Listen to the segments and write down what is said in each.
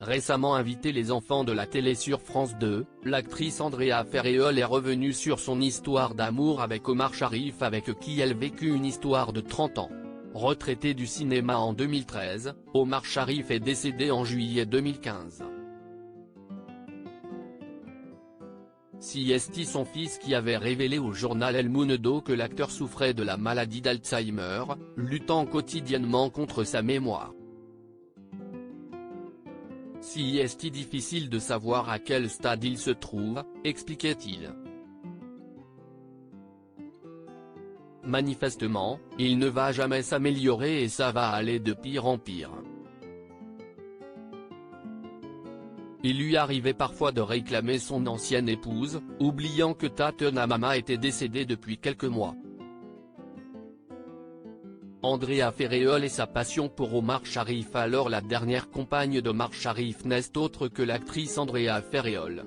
Récemment invité les enfants de la télé sur France 2, l'actrice Andrea Ferréol est revenue sur son histoire d'amour avec Omar Sharif, avec qui elle vécut une histoire de 30 ans. Retraité du cinéma en 2013, Omar Sharif est décédé en juillet 2015. C'est son fils qui avait révélé au journal El Mundo que l'acteur souffrait de la maladie d'Alzheimer, luttant quotidiennement contre sa mémoire. C'est difficile de savoir à quel stade il se trouve, expliquait-il. Manifestement, il ne va jamais s'améliorer et ça va aller de pire en pire. Il lui arrivait parfois de réclamer son ancienne épouse, oubliant que Tatiana Mama était décédée depuis quelques mois. Andrea Ferréol et sa passion pour Omar Sharif. Alors la dernière compagne d'Omar Sharif n'est autre que l'actrice Andrea Ferréol.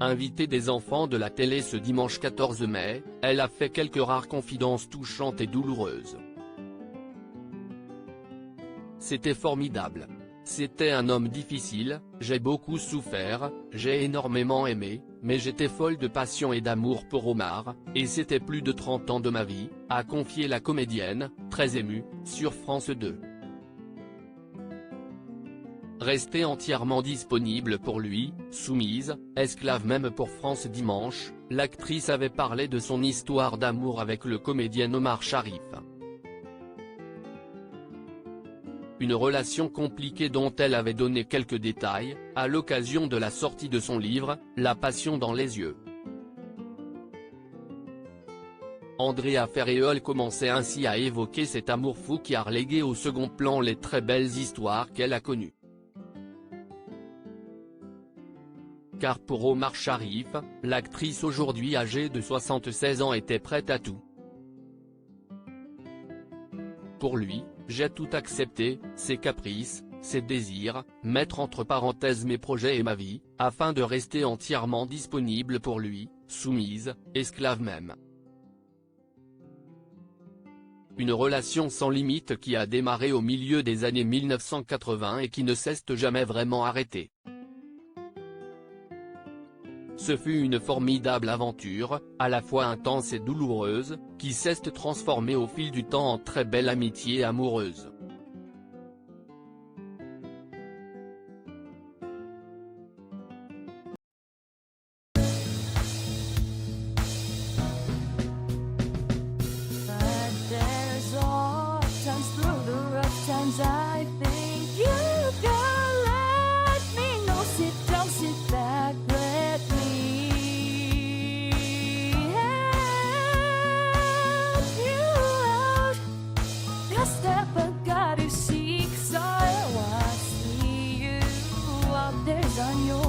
Invitée des enfants de la télé ce dimanche 14 mai, elle a fait quelques rares confidences touchantes et douloureuses. C'était formidable. C'était un homme difficile, j'ai beaucoup souffert, j'ai énormément aimé, mais j'étais folle de passion et d'amour pour Omar, et c'était plus de 30 ans de ma vie, a confié la comédienne, très émue, sur France 2. Restée entièrement disponible pour lui, soumise, esclave même pour France Dimanche, l'actrice avait parlé de son histoire d'amour avec le comédien Omar Sharif. Une relation compliquée dont elle avait donné quelques détails, à l'occasion de la sortie de son livre, La passion dans les yeux. Andrea Ferréol commençait ainsi à évoquer cet amour fou qui a relégué au second plan les très belles histoires qu'elle a connues. Car pour Omar Sharif, l'actrice aujourd'hui âgée de 76 ans était prête à tout. Pour lui, j'ai tout accepté, ses caprices, ses désirs, mettre entre parenthèses mes projets et ma vie, afin de rester entièrement disponible pour lui, soumise, esclave même. Une relation sans limite qui a démarré au milieu des années 1980 et qui ne s'est jamais vraiment arrêtée. Ce fut une formidable aventure, à la fois intense et douloureuse, qui s'est transformée au fil du temps en très belle amitié amoureuse. On your